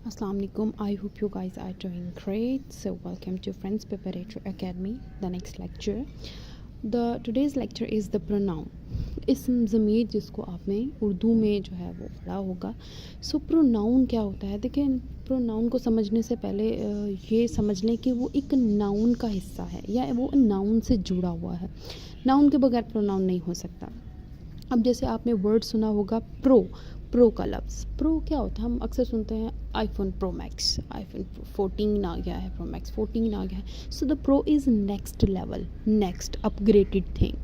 Assalamu alaikum. I hope you guys are doing great. So welcome to Friends Preparatory Academy. The next lecture. The today's lecture is the pronoun. इसम ज़मीर जिसको आपने उर्दू में जो है वो पढ़ा होगा. सो प्रोनाउन क्या होता है? देखिए, प्रोनाउन को समझने से पहले ये समझ लें कि वो एक नाउन का हिस्सा है या वो नाउन से जुड़ा हुआ है. नाउन के बगैर प्रोनाउन नहीं हो सकता. अब जैसे आपने वर्ड सुना होगा प्रो का लफ्ज़. प्रो क्या होता है? हम अक्सर सुनते हैं आईफोन प्रो मैक्स, आईफोन 14 आ गया है, प्रो मैक्स 14 आ गया है. So the pro is next level, next upgraded thing.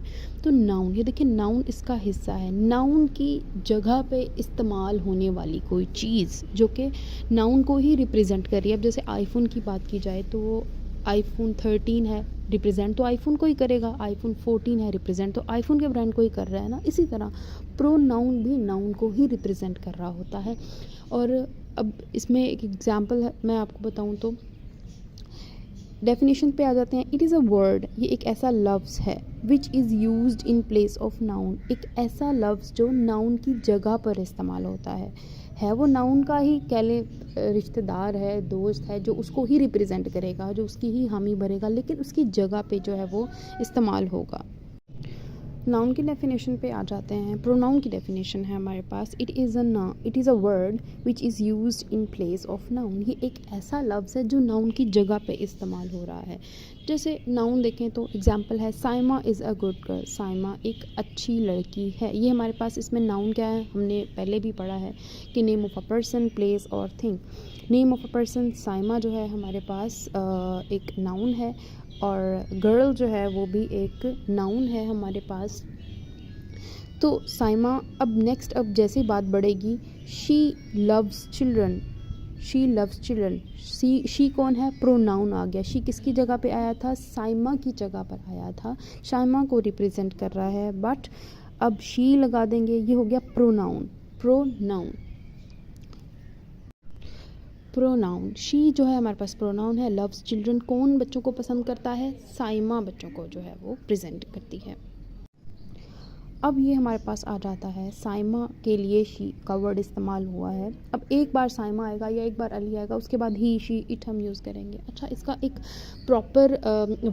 तो नाउन, ये देखिए नाउन इसका हिस्सा है. नाउन की जगह पे इस्तेमाल होने वाली कोई चीज़ जो कि नाउन को ही रिप्रेजेंट कर रही है. अब जैसे आईफोन की बात की जाए तो आईफोन 13 है, रिप्रेजेंट तो आईफोन को ही करेगा. आईफोन 14 है, रिप्रेजेंट तो आईफोन के ब्रांड को ही कर रहा है ना. इसी तरह प्रोनाउन भी नाउन को ही रिप्रेजेंट कर रहा होता है. और अब इसमें एक एग्जांपल है, मैं आपको बताऊं तो डेफिनेशन पे आ जाते हैं. इट इज़ अ वर्ड, ये एक ऐसा लफ्ज़ है विच is used in place of noun. एक ऐसा लफ्ज़ जो नाउन की जगह पर इस्तेमाल होता है वो नाउन का ही कह लें, रिश्तेदार है, दोस्त है, जो उसको ही रिप्रेजेंट करेगा, जो उसकी ही हामी भरेगा, लेकिन उसकी जगह पे जो है वो इस्तेमाल होगा. नाउन की डेफिनेशन पे आ जाते हैं. प्रोनाउन की डेफिनेशन है हमारे पास. It is a word which is used in place of noun. ये एक ऐसा लफ्ज़ है जो नाउन की जगह पे इस्तेमाल हो रहा है. जैसे नाउन देखें तो एग्जांपल है Saima is a good girl. Saima एक अच्छी लड़की है. ये हमारे पास इसमें नाउन क्या है, हमने पहले भी पढ़ा है कि name of a person, place और thing. Name of a person Saima जो है हमारे पास एक नाउन है, और गर्ल जो है वो भी एक नाउन है हमारे पास. तो साइमा, अब नेक्स्ट अब जैसे बात बढ़ेगी, she loves children. She loves children. She कौन है? प्रोनाउन आ गया. शी किसकी जगह पे आया था? साइमा की जगह पर आया था. साइमा को रिप्रेजेंट कर रहा है, बट अब शी लगा देंगे, ये हो गया प्रोनाउन. प्रोनाउन शी जो है हमारे पास प्रोनाउन है. लव्स चिल्ड्रन, कौन बच्चों को पसंद करता है? साइमा बच्चों को जो है वो प्रेजेंट करती है. अब ये हमारे पास आ जाता है साइमा के लिए शी का वर्ड इस्तेमाल हुआ है. अब एक बार साइमा आएगा या एक बार अली आएगा, उसके बाद ही, शी, इट हम यूज़ करेंगे. अच्छा, इसका एक प्रॉपर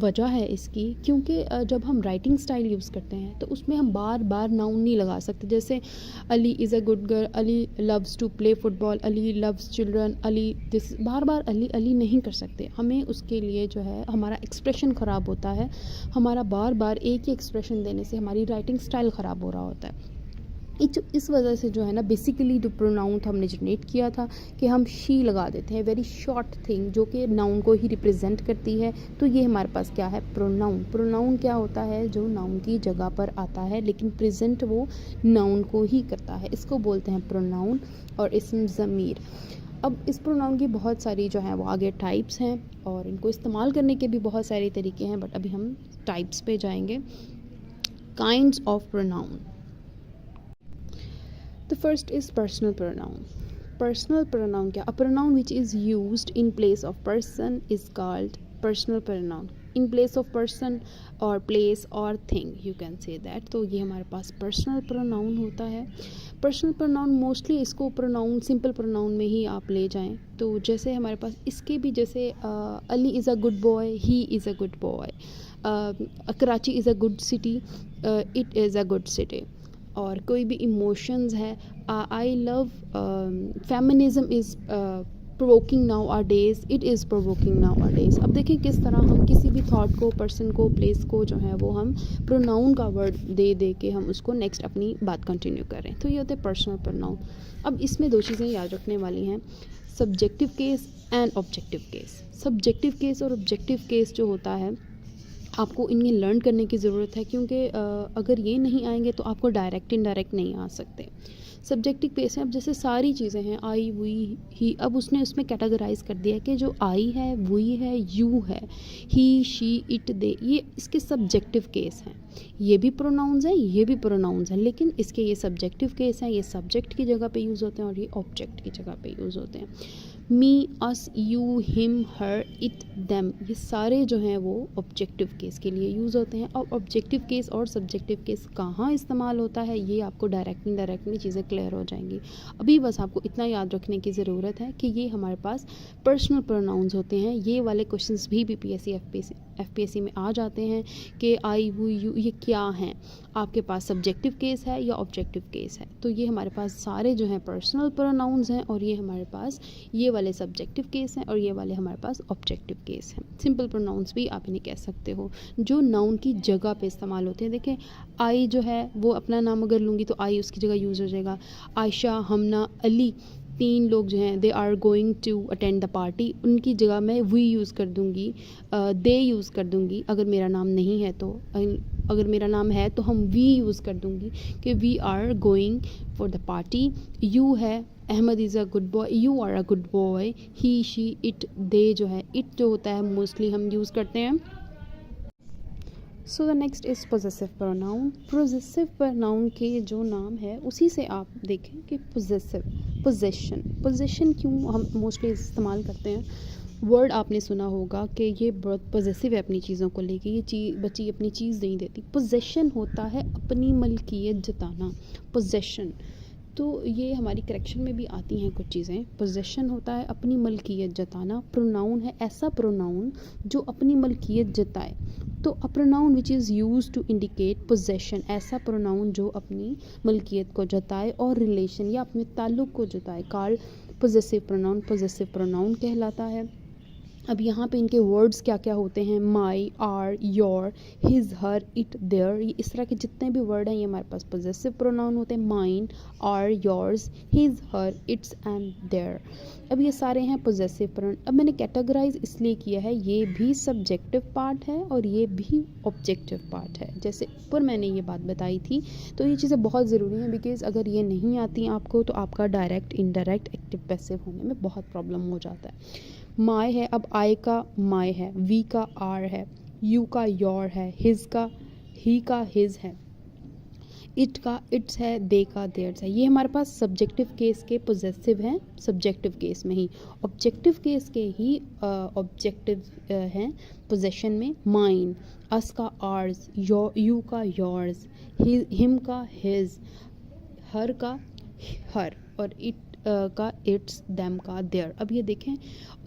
वजह है इसकी, क्योंकि जब हम राइटिंग स्टाइल यूज़ करते हैं तो उसमें हम बार बार नाउन नहीं लगा सकते. जैसे Ali is a good girl, Ali loves to play football, Ali loves children, Ali this. बार बार अली अली नहीं कर सकते. हमें उसके लिए जो है हमारा एक्सप्रेशन ख़राब होता है. हमारा बार बार एक ही एक्सप्रेशन देने से हमारी राइटिंग स्टाइल ख़राब हो रहा होता है. इस वजह से जो है ना, बेसिकली जो प्रोनाउन था हमने जनरेट किया था कि हम शी लगा देते हैं, वेरी शॉर्ट थिंग जो कि नाउन को ही रिप्रेजेंट करती है. तो ये हमारे पास क्या है? प्रोनाउन. प्रोनाउन क्या होता है? जो नाउन की जगह पर आता है लेकिन प्रेजेंट वो नाउन को ही करता है. इसको बोलते हैं प्रोनाउन और इसम ज़मीर. अब इस प्रोनाउन की बहुत सारी जो है वो आगे टाइप्स हैं और इनको इस्तेमाल करने के भी बहुत सारे तरीके हैं, बट अभी हम टाइप्स पे जाएंगे. Kinds of pronoun. The first is personal pronoun. Personal pronoun क्या? A pronoun which is used in place of person is called personal pronoun. In place of person or place or thing, you can say that. तो ये हमारे पास personal pronoun होता है. Personal pronoun mostly इसको pronoun, simple pronoun में ही आप ले जाएं. तो जैसे हमारे पास इसके भी, जैसे Ali is a good boy, he is a good boy. Karachi is a good city, it is a good city. और कोई भी इमोशंस है, I love feminism is provoking now our days, it is provoking now our days. अब देखिए किस तरह हम किसी भी थॉट को, पर्सन को, प्लेस को जो है वो हम प्रोनाउन का वर्ड दे के हम उसको नेक्स्ट अपनी बात कंटिन्यू करें. तो ये होते हैं पर्सनल प्रोनाउन. अब इसमें दो चीज़ें याद रखने वाली हैं, subjective case and objective case. Subjective case और ऑब्जेक्टिव केस जो होता है, आपको इन्हें लर्न करने की ज़रूरत है, क्योंकि अगर ये नहीं आएंगे तो आपको डायरेक्ट इनडायरेक्ट नहीं आ सकते. सब्जेक्टिव केस है, अब जैसे सारी चीज़ें हैं, आई, वी, ही, अब उसने उसमें कैटेगराइज कर दिया कि जो आई है, वी है, यू है, ही, शी, इट, दे, ये इसके सब्जेक्टिव केस हैं. ये भी प्रोनाउंस हैं, ये भी प्रोनाउंस हैं, लेकिन इसके ये सब्जेक्टिव केस हैं, ये सब्जेक्ट की जगह पे यूज़ होते हैं और ये ऑब्जेक्ट की जगह पे यूज़ होते हैं। Me, us, you, him, her, it, them, ये सारे जो हैं वो ऑब्जेक्टिव केस के लिए यूज़ होते हैं। और ऑब्जेक्टिव केस और सब्जेक्टिव केस कहाँ इस्तेमाल होता है, ये आपको डायरेक्ट इनडायरेक्टली चीज़ें क्लियर हो जाएंगी। अभी बस आपको इतना याद रखने की ज़रूरत है कि ये हमारे पास पर्सनल प्रोनाउंस होते हैं। ये वाले क्वेश्चंस भी बीपीएससी एफपीएससी में आ जाते हैं कि आई, वो, यू, ये क्या हैं, आपके पास सब्जेक्टिव केस है या ऑब्जेक्टिव केस है। तो ये हमारे पास सारे जो हैं पर्सनल प्रोनाउंस हैं और ये हमारे पास ये वाले सब्जेक्टिव केस हैं और ये वाले हमारे पास ऑब्जेक्टिव केस हैं। सिंपल प्रोनाउंस भी आप इन्हें कह सकते हो, जो नाउन की जगह पे इस्तेमाल होते हैं। देखें, आई जो है वो अपना नाम अगर लूँगी तो आई उसकी जगह यूज़ हो जाएगा। आयशा, हमना, अली, 3 लोग जो हैं they are going to attend the party, उनकी जगह मैं वी यूज़ कर दूँगी, दे यूज़ कर दूँगी। अगर मेरा नाम नहीं है तो अगर मेरा नाम है तो हम वी यूज़ कर दूँगी कि we are going for the party. You है, Ahmed is a good boy, you are a good boy. He, she, it, they जो है, इट जो होता है मोस्टली हम यूज़ करते हैं। So the next is possessive pronoun. Possessive pronoun के जो नाम है उसी से आप देखें कि पोजेसिव, पोजेशन क्यों हम मोस्टली इस्तेमाल करते हैं। वर्ड आपने सुना होगा कि ये बहुत पॉजेसिव है अपनी चीज़ों को लेके, ये बच्ची अपनी चीज़ नहीं देती। पोजेशन होता है अपनी मलकियत जताना, पोजेशन। तो ये हमारी करेक्शन में भी आती हैं कुछ चीज़ें। पोजेशन होता है अपनी मलकियत जताना। प्रोनाउन है ऐसा प्रोनाउन जो अपनी मलकियत जताए। तो a pronoun which is use to indicate possession, ऐसा प्रोनाउन जो अपनी मलकियत को जताए और रिलेशन या अपने ताल्लुक़ को जताए, कॉल्ड पोजेसिव प्रोनाउन कहलाता है। अब यहाँ पे इनके वर्ड्स क्या क्या होते हैं, my, our, your, his, her, it, their, ये इस तरह के जितने भी वर्ड हैं ये हमारे पास पोजेसिव प्रोनाउन होते हैं। Mine, our, yours, his, her, its and their. अब ये सारे हैं पोजेसिव प्रोनाउन। अब मैंने कैटेगराइज इसलिए किया है, ये भी सब्जेक्टिव पार्ट है और ये भी ऑब्जेक्टिव पार्ट है। जैसे ऊपर मैंने ये बात बताई थी, तो ये चीज़ें बहुत ज़रूरी हैं, बिकॉज़ अगर ये नहीं आती आपको तो आपका डायरेक्ट, इनडायरेक्ट, एक्टिव, पैसिव होने में बहुत प्रॉब्लम हो जाता है। माय है, अब आई का माय है, वी का आर है, यू का योर है, हिज का ही का हिज है, इट का इट्स है, दे का देयर्स है। ये हमारे पास सब्जेक्टिव केस के पोजेसिव हैं, सब्जेक्टिव केस में ही। ऑब्जेक्टिव केस के ही ऑब्जेक्टिव हैं पोजेशन में। माइन, अस का आर्स, यू का योर्स, हिम का हिज, हर का हर और इट का इट्स, देम का देयर। अब ये देखें,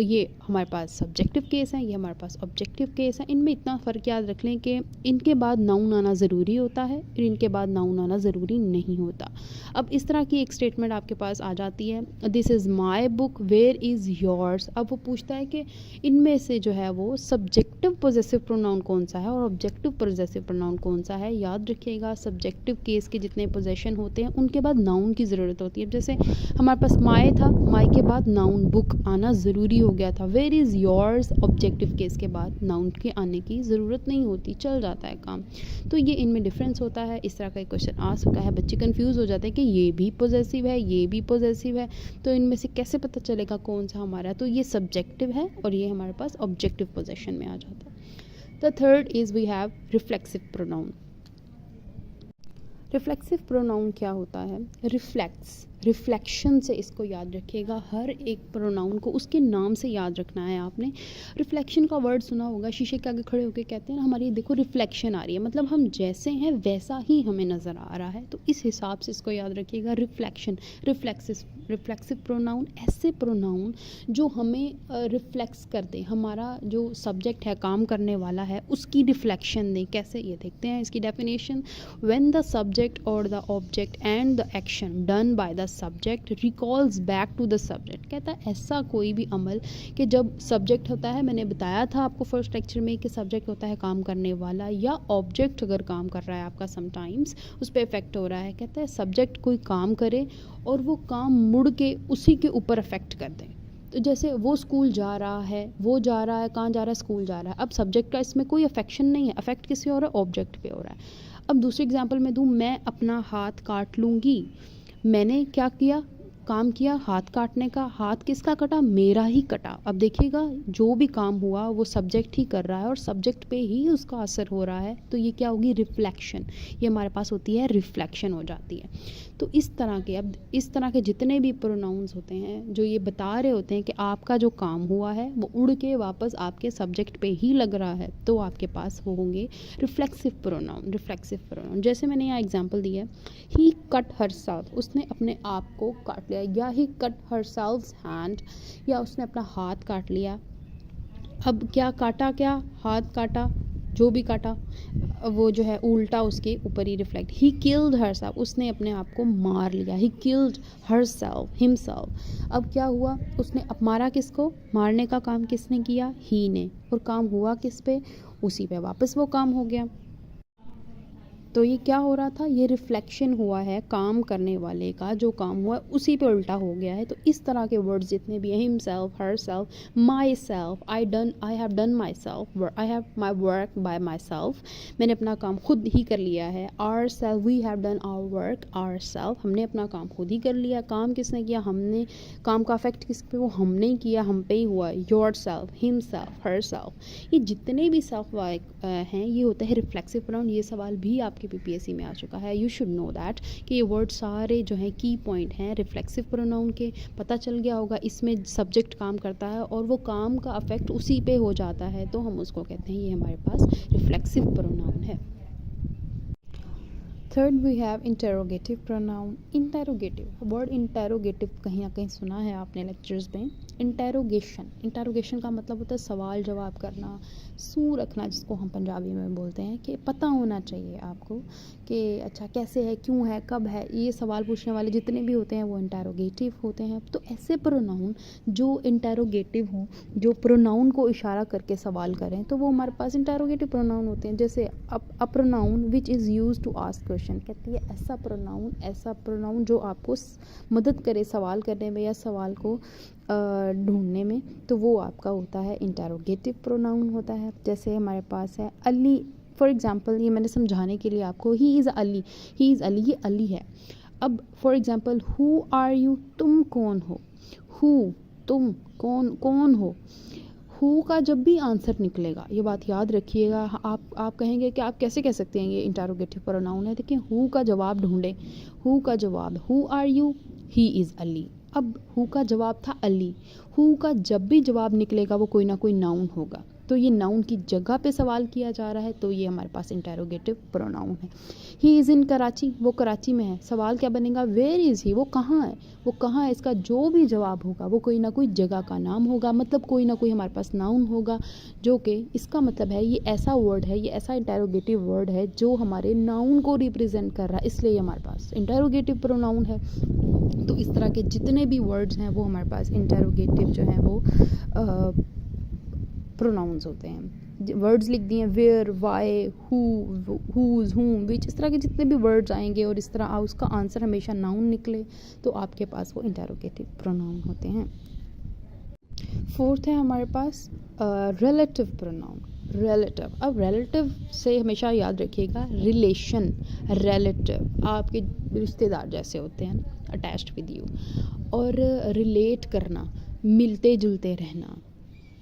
ये हमारे पास सब्जेक्टिव केस है, ये हमारे पास ऑब्जेक्टिव केस है। इनमें इतना फ़र्क याद रख लें कि इनके बाद नाउन आना ज़रूरी होता है और इनके बाद नाउन आना ज़रूरी नहीं होता। अब इस तरह की एक स्टेटमेंट आपके पास आ जाती है, this is my book, where is yours. अब वो पूछता है कि इनमें से जो है वो सब्जेक्टिव पोजेसिव प्रोनाउन कौन सा है और ऑब्जेक्टिव पोजेसिव प्रोनाउन कौन सा है। याद रखिएगा, सब्जेक्टिव केस के जितने पोजेशन होते हैं उनके बाद नाउन की ज़रूरत होती है। जैसे हमारे पास माय था, माय के बाद नाउन बुक आना ज़रूरी हो गया था। Where is yours, objective case के बाद नाउन के आने की ज़रूरत नहीं होती, चल जाता है काम। तो ये इनमें डिफरेंस होता है। इस तरह का एक क्वेश्चन आ सकता है, बच्चे कंफ्यूज हो जाते हैं कि ये भी पोजेसिव है, ये भी पोजेसिव है, तो इनमें से कैसे पता चलेगा कौन सा हमारा है। तो ये सब्जेक्टिव है और ये हमारे पास ऑब्जेक्टिव पोजेशन में आ जाता है। The third is we have reflexive pronoun. Reflexive pronoun क्या होता है, रिफ्लेक्शन से इसको याद रखिएगा। हर एक प्रोनाउन को उसके नाम से याद रखना है आपने। रिफ्लेक्शन का वर्ड सुना होगा, शीशे के आगे खड़े होकर कहते हैं ना, हमारी देखो रिफ्लेक्शन आ रही है, मतलब हम जैसे हैं वैसा ही हमें नज़र आ रहा है। तो इस हिसाब से इसको याद रखिएगा। रिफ्लेक्शन, रिफ्लेक्सिव प्रोनाउन ऐसे प्रोनाउन जो हमें रिफ्लेक्स कर दे, हमारा जो सब्जेक्ट है, काम करने वाला है, उसकी रिफ्लेक्शन दें। कैसे, ये देखते हैं इसकी डेफिनेशन। व्हेन द सब्जेक्ट और the object and the action done by the subject recalls back to the subject. कहता है ऐसा कोई भी अमल कि जब सब्जेक्ट होता है, मैंने बताया था आपको फर्स्ट लेक्चर में कि सब्जेक्ट होता है काम करने वाला, या ऑब्जेक्ट अगर काम कर रहा है आपका समटाइम्स उस पर इफेक्ट हो रहा है। कहता है सब्जेक्ट कोई काम करे और वो काम मुड़ के उसी के ऊपर इफेक्ट कर दे। तो जैसे वो स्कूल जा रहा है, वो जा रहा है, कहाँ जा रहा है, स्कूल जा रहा है। अब सब्जेक्ट का इसमें कोई अफेक्शन नहीं है, अफेक्ट किससे हो रहा है, ऑब्जेक्ट पे हो रहा है। अब दूसरी एग्जांपल में दूँ, मैं अपना हाथ काट लूँगी, मैंने क्या किया, काम किया हाथ काटने का, हाथ किसका कटा, मेरा ही कटा। अब देखिएगा जो भी काम हुआ वो सब्जेक्ट ही कर रहा है और सब्जेक्ट पे ही उसका असर हो रहा है, तो ये क्या होगी, रिफ्लेक्शन। ये हमारे पास होती है रिफ्लेक्शन हो जाती है। तो इस तरह के जितने भी प्रोनाउंस होते हैं जो ये बता रहे होते हैं कि आपका जो काम हुआ है वो उड़ के वापस आपके सब्जेक्ट पे ही लग रहा है, तो आपके पास वो होंगे रिफ्लेक्सिव प्रोनाउन। जैसे मैंने यहाँ एग्जांपल दिया है, ही कट हरसेल्फ, उसने अपने आप को काट लिया, या ही कट हरसेल्फ्स हैंड, या उसने अपना हाथ काट लिया। अब क्या काटा, क्या हाथ काटा, जो भी काटा वो जो है उल्टा उसके ऊपर ही रिफ्लेक्ट। ही किल्ड हरसेल्फ, उसने अपने आप को मार लिया। He killed herself himself. अब क्या हुआ, उसने अब मारा किसको, मारने का काम किसने किया, ही ने, और काम हुआ किस पे, उसी पे वापस वो काम हो गया। तो ये क्या हो रहा था, ये रिफ्लेक्शन हुआ है काम करने वाले का, जो काम हुआ उसी पे उल्टा हो गया है। तो इस तरह के वर्ड्स जितने भी हैं, himself, herself, myself, I have done myself, I have my work by myself, मैंने अपना काम खुद ही कर लिया है। Ourself, we have done our work ourself, हमने अपना काम खुद ही कर लिया। काम किसने किया, हमने। काम का इफेक्ट किस पे, वो हमने ही किया, हम पे ही हुआ। Your self, him self, her self, ये जितने भी सेल्फ हैं ये होता है रिफ्लेक्सिव प्रोनाउन। ये सवाल भी आपके पीपीएससी में आ चुका है। यू शुड नो दैट कि ये वर्ड सारे जो हैं की पॉइंट हैं रिफ्लेक्सिव प्रोनाउन के। पता चल गया होगा इसमें सब्जेक्ट काम करता है और वो काम का अफेक्ट उसी पे हो जाता है, तो हम उसको कहते हैं ये हमारे पास रिफ्लेक्सिव प्रोनाउन है। Third we have interrogative pronoun. Interrogative word, interrogative कहीं ना कहीं सुना है आपने लेक्चर्स में। इंटेरोगेशन का मतलब होता है सवाल जवाब करना, सू रखना, जिसको हम पंजाबी में बोलते हैं, कि पता होना चाहिए आपको कि अच्छा कैसे है, क्यों है, कब है। ये सवाल पूछने वाले जितने भी होते हैं वो इंटेरोगेटिव होते हैं। तो ऐसे प्रोनाउन जो इंटेरोगेटिव हों, जो प्रोनाउन को इशारा करके सवाल करें, तो वो हमारे पास इंटेरोगेटिव प्रोनाउन होते हैं। जैसे a pronoun which is used to ask question, कहती है ऐसा प्रोनाउन जो आपको मदद करे सवाल करने में या सवाल को ढूंढने में, तो वो आपका होता है इंटेरोगेटिव प्रोनाउन होता है। जैसे हमारे पास है अली, फॉर एग्जांपल, ये मैंने समझाने के लिए आपको, ही इज़ अली, ये अली है। अब for example, who are you, तुम कौन हो। हु, तुम, कौन हो। हु का जब भी आंसर निकलेगा, ये बात याद रखिएगा। आप कहेंगे कि आप कैसे कह सकते हैं ये इंटेरोगेटिव प्रोनाउन है। देखिए हु का जवाब ढूंढें, हु का जवाब, who are you, he is Ali. अब हु का जवाब था अली। हु का जब भी जवाब निकलेगा वो कोई ना कोई नाउन होगा, तो ये नाउन की जगह पे सवाल किया जा रहा है, तो ये हमारे पास इंटेरोगेटिव प्रोनाउन है। ही इज़ इन कराची, वो कराची में है। सवाल क्या बनेगा, वेयर इज़ ही, वो कहाँ है। इसका जो भी जवाब होगा वो कोई ना कोई जगह का नाम होगा, मतलब कोई ना कोई हमारे पास नाउन होगा, जो कि इसका मतलब है ये ऐसा वर्ड है, ये ऐसा इंटेरोगेटिव वर्ड है जो हमारे नाउन को रिप्रेजेंट कर रहा है, इसलिए हमारे पास इंटेरोगेटिव प्रोनाउन है। तो इस तरह के जितने भी वर्ड्स हैं वो हमारे पास इंटेरोगेटिव जो हैं वो प्रोनाउंस होते हैं। वर्ड्स लिख दिए, वेयर, वाई, हु, हुज, हुम, विच, इस तरह के जितने भी वर्ड्स आएंगे और इस तरह उसका आंसर हमेशा नाउन निकले, तो आपके पास वो इंटेरोगेटिव प्रोनाउन होते हैं। फोर्थ है हमारे पास रिलेटिव प्रोनाउन। अब रिलेटिव से हमेशा याद रखिएगा रिलेशन, रिलेटिव आपके रिश्तेदार जैसे होते हैं, अटैच्ड विद यू। और रिलेट करना, मिलते जुलते रहना,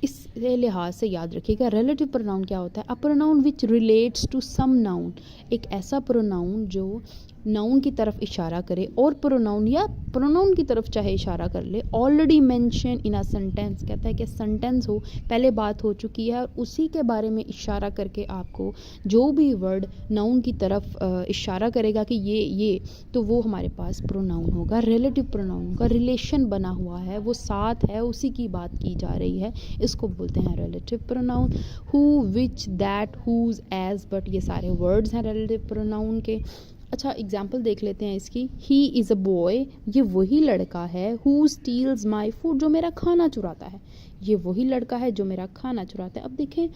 इस लिहाज से याद रखिएगा रिलेटिव प्रोनाउन क्या होता है। A pronoun which relates to some noun, एक ऐसा प्रोनाउन जो नाउन की तरफ इशारा करे, और प्रोनाउन या प्रोनाउन की तरफ चाहे इशारा कर ले, already mention in a sentence, कहता है कि सेंटेंस हो, पहले बात हो चुकी है और उसी के बारे में इशारा करके आपको जो भी वर्ड नाउन की तरफ इशारा करेगा कि ये, तो वो हमारे पास प्रोनाउन होगा, रिलेटिव प्रोनाउन का रिलेशन बना हुआ है, वो साथ है, उसी की बात की जा रही है, इसको बोलते हैं relative pronoun. Who, which, that, whose, as, but, ये सारे वर्ड्स हैं रिलेटिव प्रोनाउन के। अच्छा एग्जाम्पल देख लेते हैं इसकी। ही इज़ अ बॉय, ये वही लड़का है। हु स्टील्स माई फूड, जो मेरा खाना चुराता है, ये वही लड़का है जो मेरा खाना चुराता है। अब देखें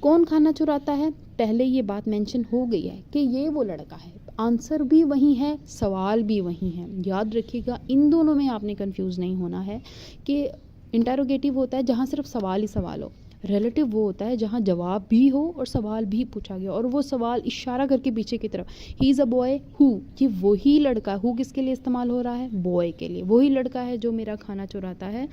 कौन खाना चुराता है, पहले ये बात मेंशन हो गई है कि ये वो लड़का है, आंसर भी वही है, सवाल भी वही है। याद रखिएगा इन दोनों में आपने कंफ्यूज नहीं होना है कि इंटेरोगेटिव होता है जहाँ सिर्फ सवाल ही सवाल हो, रिलेटिव वो होता है जहाँ जवाब भी हो और सवाल भी पूछा गया, और वो सवाल इशारा करके पीछे की तरफ, ही इज़ अ बॉय हु, ये वही लड़का, हु किसके लिए इस्तेमाल हो रहा है, बॉय के लिए, वही लड़का है जो मेरा खाना चुराता है।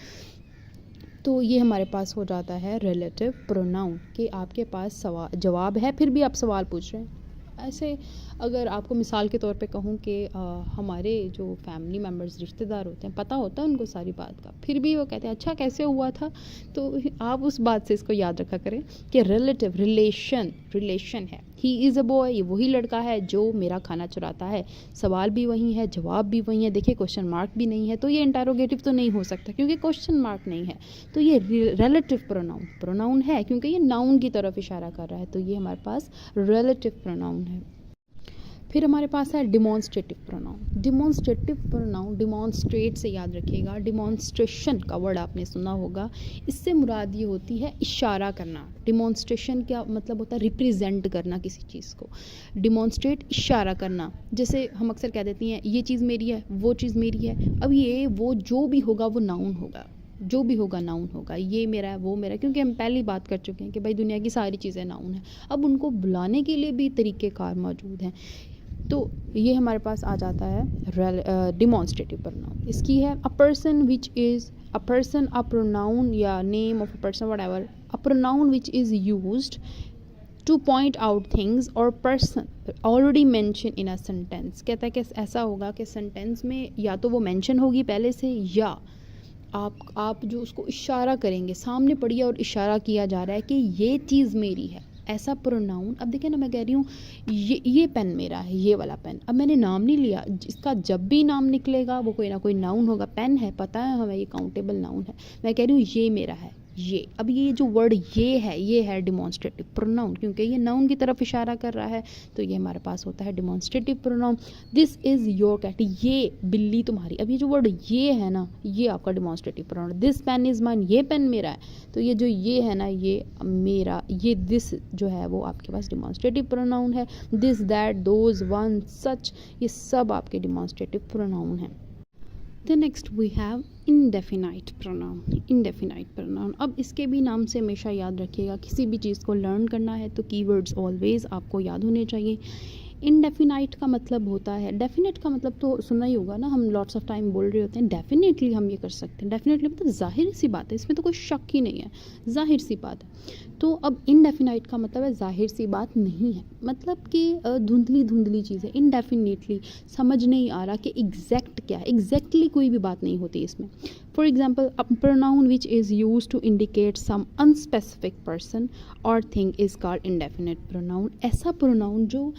तो ये हमारे पास हो जाता है रिलेटिव प्रोनाउन कि आपके पास सवाल जवाब है फिर भी आप सवाल पूछ रहे हैं। ऐसे अगर आपको मिसाल के तौर पे कहूँ कि हमारे जो फैमिली मेम्बर्स रिश्तेदार होते हैं, पता होता है उनको सारी बात का, फिर भी वो कहते हैं अच्छा कैसे हुआ था, तो आप उस बात से इसको याद रखा करें कि रिलेटिव रिलेशन है। ही इज़ अ बॉय, ये वही लड़का है जो मेरा खाना चुराता है, सवाल भी वही है, जवाब भी वही है। देखिए क्वेश्चन मार्क भी नहीं है, तो ये इंटरोगेटिव तो नहीं हो सकता क्योंकि क्वेश्चन मार्क नहीं है। तो ये रिलेटिव प्रोनाउन है क्योंकि ये नाउन की तरफ इशारा कर रहा है, तो ये हमारे पास रिलेटिव प्रोनाउन है। फिर हमारे पास है demonstrative pronoun. Demonstrative pronoun, demonstrate से याद रखिएगा, डिमॉन्स्ट्रेशन का वर्ड आपने सुना होगा, इससे मुराद ये होती है इशारा करना। डिमॉन्स्ट्रेशन क्या मतलब होता है, रिप्रेजेंट करना किसी चीज़ को। डिमॉन्स्ट्रेट इशारा करना, जैसे हम अक्सर कह देती हैं ये चीज़ मेरी है, वो चीज़ मेरी है। अब ये वो जो भी होगा वो नाउन होगा, जो भी होगा नाउन होगा, ये मेरा है वो मेरा है, क्योंकि हम पहली बात कर चुके हैं कि भाई दुनिया की सारी चीज़ें नाउन हैं। अब उनको बुलाने के लिए भी तरीक़ेकार मौजूद हैं। तो ये हमारे पास आ जाता है डिमॉन्स्ट्रेटिव प्रोनाउन। इसकी है a person which is a person, a pronoun या name of a person whatever, a pronoun which is used to point out things और person already mention in a sentence. कहता है कि ऐसा होगा कि सेंटेंस में या तो वो मेंशन होगी पहले से, या आप जो उसको इशारा करेंगे, सामने पड़ी है और इशारा किया जा रहा है कि ये चीज़ मेरी है, ऐसा प्रोनाउन। अब देखिए ना, मैं कह रही हूँ ये पेन मेरा है, ये वाला पेन, अब मैंने नाम नहीं लिया, इसका जब भी नाम निकलेगा वो कोई ना कोई नाउन होगा। पेन है, पता है हमें, ये काउंटेबल नाउन है। मैं कह रही हूँ ये मेरा है, ये, अब ये जो वर्ड ये है डिमॉन्स्ट्रेटिव प्रोनाउन, क्योंकि ये नाउन की तरफ इशारा कर रहा है, तो ये हमारे पास होता है demonstrative pronoun. This is your cat, ये बिल्ली तुम्हारी। अब ये जो वर्ड ये है ना, ये आपका demonstrative pronoun. This pen is mine, ये पेन मेरा है, तो ये जो ये है ना, ये मेरा, ये दिस जो है वो आपके पास डिमॉन्स्ट्रेटिव प्रोनाउन है। This, that, those, one, such, ये सब आपके डिमॉन्स्ट्रेटिव प्रोनाउन हैं। The next we have indefinite pronoun. Indefinite pronoun, अब इसके भी नाम से हमेशा याद रखिएगा, किसी भी चीज़ को लर्न करना है तो कीवर्ड्स ऑलवेज आपको याद होने चाहिए। इनडेफिनाइट का मतलब होता है, डेफिनेट का मतलब तो सुना ही होगा ना, हम लॉट्स ऑफ टाइम बोल रहे होते हैं डेफिनेटली हम ये कर सकते हैं। डेफिनेटली मतलब जाहिर सी बात है, इसमें तो कोई शक ही नहीं है, जाहिर सी बात है। तो अब इनडेफिनाइट का मतलब है जाहिर सी बात नहीं है, मतलब कि धुंधली चीज़ें। इनडेफिनेटली समझ नहीं आ रहा कि एग्जैक्ट क्या है, एग्जैक्टली कोई भी बात नहीं होती इसमें। For example, a pronoun which is use to indicate some unspecific person और thing is called indefinite pronoun. ऐसा प्रोनाउन जो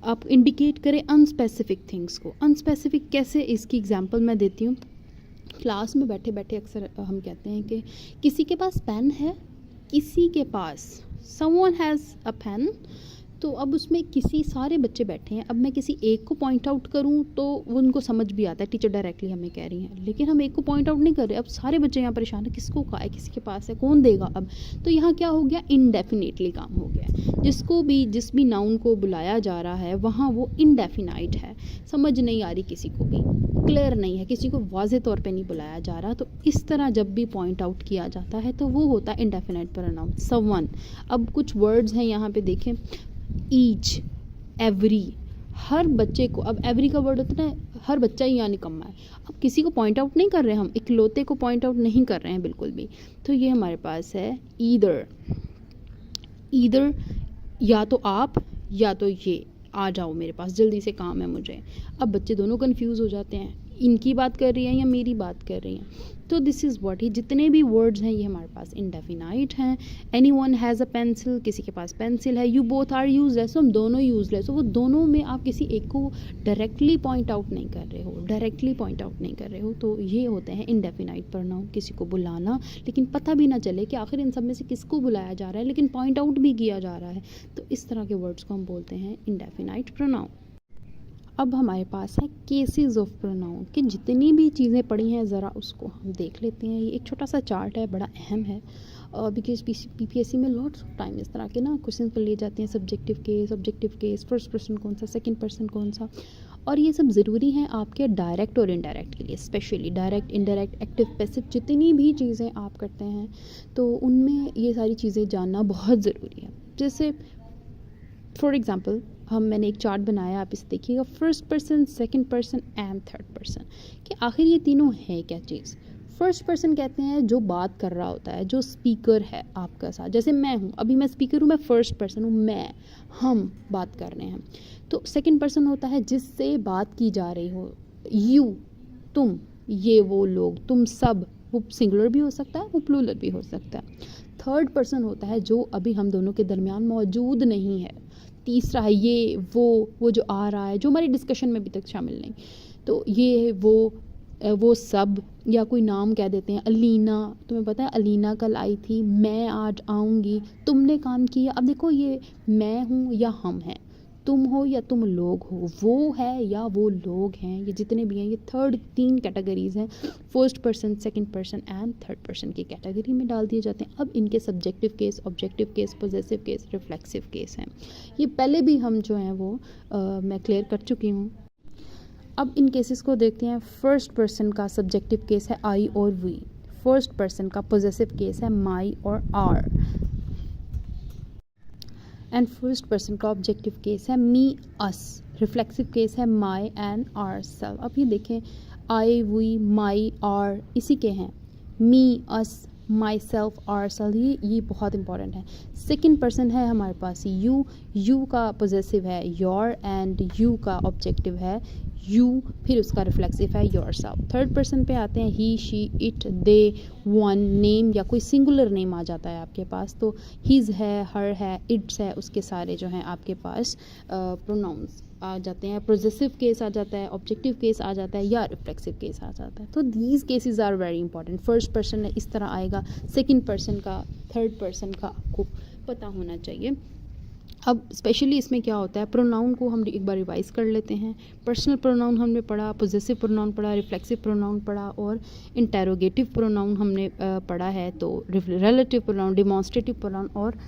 आप इंडिकेट करें अनस्पेसिफिक थिंग्स को। अनस्पेसिफिक कैसे, इसकी एग्जांपल मैं देती हूँ। क्लास में बैठे बैठे अक्सर हम कहते हैं कि किसी के पास पेन है, किसी के पास, समवन हैज़ अ पेन, तो अब उसमें किसी, सारे बच्चे बैठे हैं, अब मैं किसी एक को पॉइंट आउट करूं तो वो उनको समझ भी आता है, टीचर डायरेक्टली हमें कह रही हैं, लेकिन हम एक को पॉइंट आउट नहीं कर रहे। अब सारे बच्चे यहाँ परेशान है, किसको कहा है, किसी के पास है, कौन देगा। अब तो यहाँ क्या हो गया, इनडेफिनेटली काम हो गया। जिस भी नाउन को बुलाया जा रहा है वहाँ वो इनडेफिनाइट है, समझ नहीं आ रही किसी को भी, क्लियर नहीं है, किसी को वाज़े तौर पे नहीं बुलाया जा रहा। तो इस तरह जब भी पॉइंट आउट किया जाता है तो वो होता है इनडेफिनाइट प्रोनाउन। समवन, अब कुछ वर्ड्स हैं यहाँ पे देखें, ईच, एवरी, हर बच्चे को, अब एवरी का वर्ड होता है हर बच्चा ही यहाँ निकम्मा है। अब किसी को पॉइंट आउट नहीं कर रहे हम, इकलौते को पॉइंट आउट नहीं कर रहे हैं बिल्कुल भी। तो ये हमारे पास है ईदर, ईदर या तो आप या तो ये, आ जाओ मेरे पास, जल्दी से काम है मुझे। अब बच्चे दोनों कंफ्यूज हो जाते हैं, इनकी बात कर रही हैं या मेरी बात कर रही हैं। तो दिस इज़ व्हाट ही, जितने भी वर्ड्स हैं ये हमारे पास इंडेफिनाइट हैं। एनीवन हैज़ अ पेंसिल, किसी के पास पेंसिल है। यू बोथ आर यूजलेस, हम दोनों यूजलेस हो, वो दोनों में आप किसी एक को डायरेक्टली पॉइंट आउट नहीं कर रहे हो, डायरेक्टली पॉइंट आउट नहीं कर रहे हो। तो ये होते हैं इंडेफिनाइट प्रोनाउन, किसी को बुलाना लेकिन पता भी ना चले कि आखिर इन सब में से किसको बुलाया जा रहा है, लेकिन पॉइंट आउट भी किया जा रहा है। तो इस तरह के वर्ड्स को हम बोलते हैं इंडेफिनाइट प्रोनाउन। अब हमारे पास है केसेस ऑफ प्रोनाउन, कि जितनी भी चीज़ें पढ़ी हैं ज़रा उसको हम देख लेते हैं। ये एक छोटा सा चार्ट है, बड़ा अहम है, बिकॉज पीपीएससी में लॉट्स ऑफ टाइम इस तरह के ना क्वेश्चन पर ले जाते हैं, सब्जेक्टिव केस, फर्स्ट पर्सन कौन सा, सेकंड पर्सन कौन सा, और ये सब ज़रूरी हैं आपके डायरेक्ट और इनडायरेक्ट के लिए, specially direct, indirect, active, passive, जितनी भी चीज़ें आप करते हैं तो उनमें ये सारी चीज़ें जानना बहुत ज़रूरी है। जैसे फॉर एग्ज़ाम्पल मैंने एक चार्ट बनाया, आप इसे देखिएगा, first person, second person and third person, कि आखिर ये तीनों है क्या चीज़। फर्स्ट पर्सन कहते हैं जो बात कर रहा होता है, जो स्पीकर है आपका साथ, जैसे मैं हूँ, अभी मैं स्पीकर हूँ, मैं फर्स्ट पर्सन हूँ, हम बात कर रहे हैं। तो सेकंड पर्सन होता है जिससे बात की जा रही हो, यू, तुम, ये वो लोग, तुम सब, वो सिंगुलर भी हो सकता है, वो प्लूरल भी हो सकता है। थर्ड पर्सन होता है जो अभी हम दोनों के दरमियान मौजूद नहीं है। तीसरा है ये वो जो आ रहा है, जो हमारी डिस्कशन में अभी तक शामिल नहीं। तो ये वो सब, या कोई नाम कह देते हैं, अलीना, तुम्हें पता है अलीना कल आई थी, मैं आज आऊँगी, तुमने काम किया। अब देखो ये मैं हूँ या हम हैं, तुम हो या तुम लोग हो, वो है या वो लोग हैं, ये जितने भी हैं, ये तीन कैटेगरीज हैं, first person, second person and third person की कैटेगरी में डाल दिए जाते हैं। अब इनके subjective case, objective case, possessive case, reflexive case हैं। ये पहले भी हम जो हैं वो मैं क्लियर कर चुकी हूँ। अब इन केसेस को देखते हैं। फर्स्ट पर्सन का सब्जेक्टिव केस है आई और वी, फर्स्ट पर्सन का पॉजेसिव केस है माई और आर, एंड फर्स्ट पर्सन का ऑब्जेक्टिव केस है मी, अस, रिफ्लेक्सिव केस है माई एंड आर सेल्फ। अब ये देखें, आई, वी, माई, आर इसी के हैं, me, us, my self, are self, ये बहुत इंपॉर्टेंट है। सेकंड पर्सन है हमारे पास यू का पॉजेसिव है योर, एंड यू का ऑब्जेक्टिव है यू, फिर उसका रिफ्लेक्सिव है योर सेल्फ। थर्ड पर्सन पे आते हैं he, she, it, they, one, name या कोई सिंगुलर नेम आ जाता है आपके पास, तो हिज है, हर है, इट्स है, उसके सारे जो हैं आपके पास प्रोनाउंस आ जाते हैं। पॉजेसिव केस आ जाता है, ऑब्जेक्टिव केस आ जाता है, या रिफ्लेक्सिव केस आ जाता है। तो these cases are very important. First person इस तरह आएगा, सेकंड पर्सन का, थर्ड पर्सन का आपको पता होना चाहिए। अब स्पेशली इसमें क्या होता है, प्रोनाउन को हम एक बार रिवाइज कर लेते हैं। पर्सनल प्रोनाउन हमने पढ़ा, पॉजेसिव प्रोनाउन पढ़ा, रिफ्लेक्सिव प्रोनाउन पढ़ा, और इंटेरोगेटिव प्रोनाउन हमने पढ़ा है। तो रिलेटिव प्रोनाउन, डिमॉन्स्ट्रेटिव प्रोनाउन, और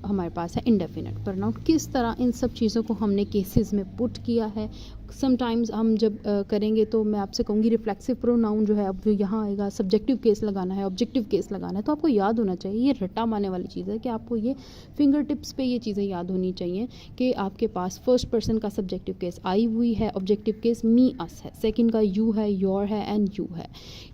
हमारे पास है इंडेफिनिट प्रोनाउन। किस तरह इन सब चीज़ों को हमने केसेस में पुट किया है। समटाइम्स हम जब करेंगे तो मैं आपसे कहूँगी रिफ्लेक्सिव प्रोनाउन जो है अब जो यहाँ आएगा, सब्जेक्टिव केस लगाना है, ऑब्जेक्टिव केस लगाना है, तो आपको याद होना चाहिए, ये रट्टा मारने वाली चीज़ है कि आपको ये फिंगर टिप्स पे ये चीज़ें याद होनी चाहिए कि आपके पास फर्स्ट पर्सन का सब्जेक्टिव केस आई, हुई है, ऑब्जेक्टिव केस मी, अस है, सेकंड का यू है, योर है, एंड यू है,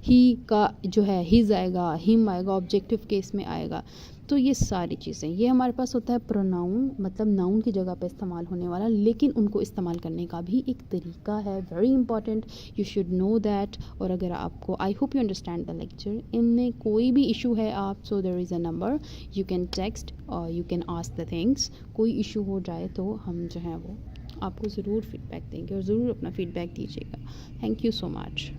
ही का जो है हिज आएगा, हिम आएगा, ऑब्जेक्टिव केस में आएगा। तो ये सारी चीज़ें, ये हमारे पास होता है प्रोनाउन, मतलब नाउन की जगह पे इस्तेमाल होने वाला, लेकिन उनको इस्तेमाल करने का भी एक तरीका है, very important, you should know that. और अगर आपको, I hope you understand the lecture, इनमें कोई भी इशू है आप, so there is a number, you can text और you can ask the things. कोई इशू हो जाए तो हम जो है वो आपको ज़रूर फीडबैक देंगे, और ज़रूर अपना फीडबैक दीजिएगा। Thank you so much.